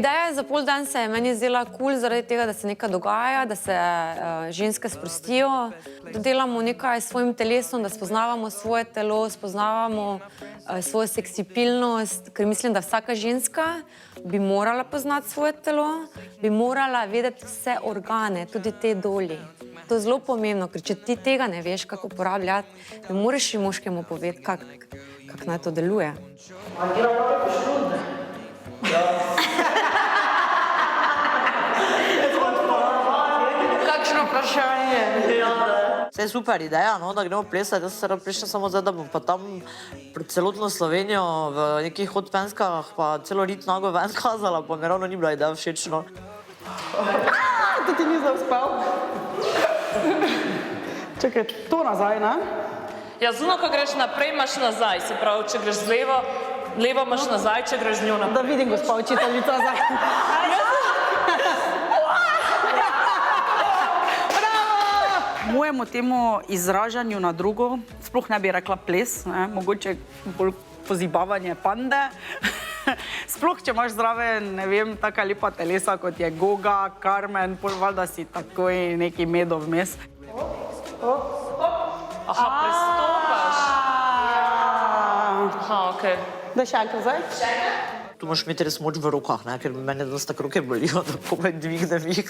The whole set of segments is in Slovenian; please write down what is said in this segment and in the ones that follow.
Ideja za pol dan se je meni zdela cool zaradi tega, da se nekaj dogaja, da se ženske sprostijo, da delamo nekaj s svojim telesom, da spoznavamo svoje telo, spoznavamo svojo seksipilnost, ker mislim, da vsaka ženska bi morala poznati svoje telo, bi morala vedeti vse organe, tudi te doli. To je zelo pomembno, ker če ti tega ne veš, kako uporabljati, ne moreš moškemu povedati, kako naj to deluje. Kakšno vprašanje? Vse je super ideja, da gremo plesati. Jaz sem prišla samo zdaj, da bom pa tam pred celotno Slovenijo v nekih hotpenskah pa celo rit nago ven kazala, pa mi ravno ni bila ideja všečno. To ti nisem spal? Čakaj, to nazaj, ne? Ja, zuno, ko greš naprej, imaš nazaj. Se pravi, če greš z levo imaš nazaj, če greš z njo naprej. Da vidim, gospa učiteljica, zdaj. Mojemu temu izražanju na drugo, sploh ne bi rekla ples, mogoče bolj pozibavanje pande. Sploh, če imaš zraven, ne vem, taka lepa telesa, kot je Goga, Carmen, pol valjda si takoj neki medov vmes. Aha, prestopaš. Aha, okej. Da še enkrat zdaj? Še enkrat? Tu moraš imeti res moč v rokah, ker mene dosta roke bolijo, da komaj dvignem jih.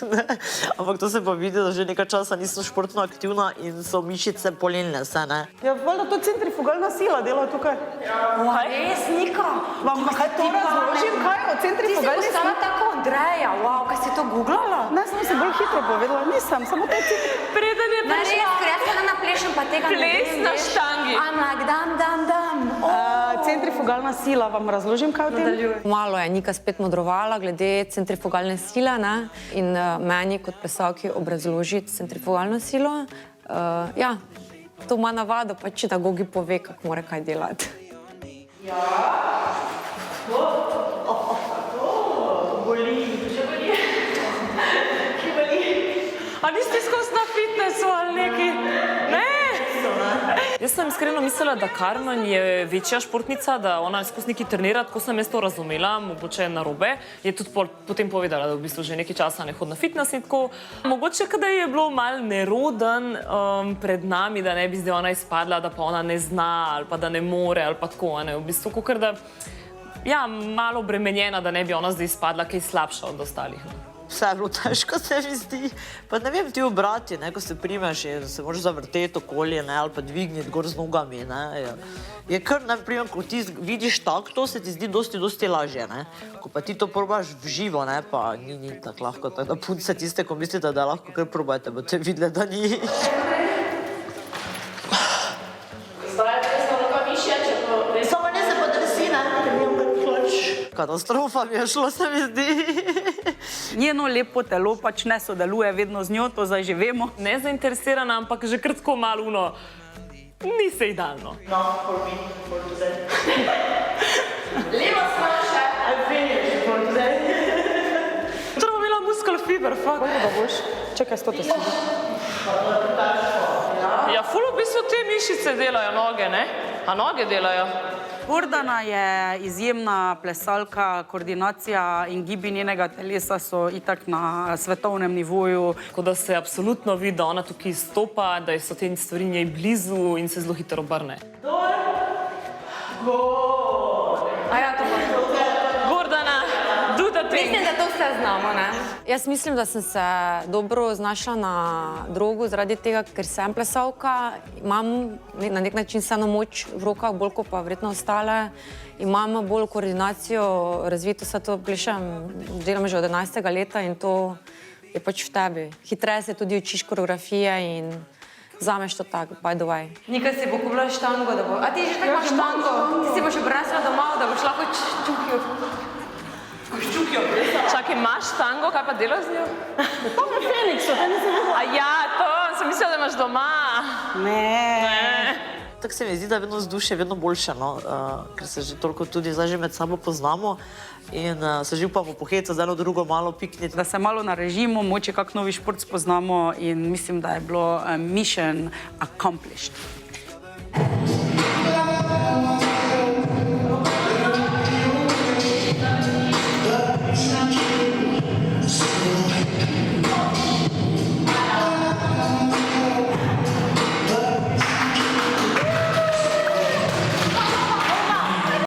Ampak to se pa vidi, da že nekaj časa nisem športno aktivna in so mišice polnilne vse, ne? Ja, valjda to centrifugalna sila dela tukaj. Res, Nika? Vam kaj to razložim, kaj o centrifugalni sili? Ti si postala tako Andreja, wow, kaj si to googlala? Ne, sem se bolj hitro povedala, nisem, samo to Preden je prišla. Res, ker jaz ne naplešem, pa tega ne vem. Ples na štangi. I'm like, dam. Centrifugalna sila, vam razložim, kaj o tem? Malo je Nika spet modrovala glede centrifugalne sile, ne? In meni kot plesalki obrazložiti centrifugalno silo. Ja, to ima navado, pač da Gogi pove, kako mora kaj delati. Ja. Boli. Že boli? Ki boli? A niste skozi na fitnessu ali neki? Ne? Jaz sem iskreno mislila, da Carmen je večja športnica, da ona skozi neki trenira, tako sem jaz to razumela, mogoče narobe. Je tudi potem povedala, da v bistvu že nekaj časa ne hodi na fitness in tako. Mogoče, kadaj je bilo malo neroden pred nami, da ne bi zdaj ona izpadla, da pa ona ne zna ali pa da ne more ali pa tako, ne, v bistvu, kakor da, ja, malo obremenjena, da ne bi ona zdaj izpadla kaj slabša od ostalih. Vse je bilo težko, se mi zdi. Pa ne vem, ti obrati, ko se primeš in se moraš zavrteti okoli, ali pa dvigniti gor z nogami. Je kar, naprimer, ko ti vidiš tako, to se ti zdi dosti lažje. Ko pa ti to probaš v živo, pa ni tako lahko. Tako da punce tiste, ko mislite, da lahko kar probajte, boste videli, da ni. Samo ne se podresi, ker mi je kloč. Katastrofa mi je šlo, se mi zdi. Njeno lepo telo pač ne sodeluje vedno z njo, to zdaj že vemo. Nezainteresirana, ampak že kar tako malo ni se idealno. No, for me, for today. Leva stran še. I finished for today. To bom imela muscle fiber, fuck. Kako da boš? Čekaj, stoti si. Ja, ful v bistvu te mišice delajo noge, ne? A noge delajo? Gordana je izjemna plesalka, koordinacija in gibi njenega telesa so itak na svetovnem nivoju. Tako da se absolutno vidi, da ona tukaj izstopa, da so te stvari njej blizu in se zelo hitro obrne. Gordana, do the thing. Mislim, da to vse znamo, ne? Jaz mislim, da sem se dobro znašla na drogu zaradi tega, ker sem plesalka. Imam na nek način vseeno moč v rokah, bolj kot pa verjetno ostale. Imam bolj koordinacijo, razvito se to plešem, delam že od 11. leta in to je pač v tebi. Hitreje se tudi učiš koreografije in vzameš to tako, by the way. Nika si bo kupila štango, da bo... A ti že tako imaš štango? Ti si boš obrasila domov, da boš lahko čukijo. Čakaj, imaš tango, kaj pa delaš z njo? Pa na Feniksu, to nisem videla. A ja, to sem mislila, da imaš doma. Ne. Tako se mi zdi, da je vedno vzdušje vedno boljše, ker se že toliko tudi zdaj že med sabo poznamo in se že upamo pohecati za eno drugo malo pikniti. Da se malo narežimo, moče kak novi šport spoznamo in mislim, da je bilo mission accomplished.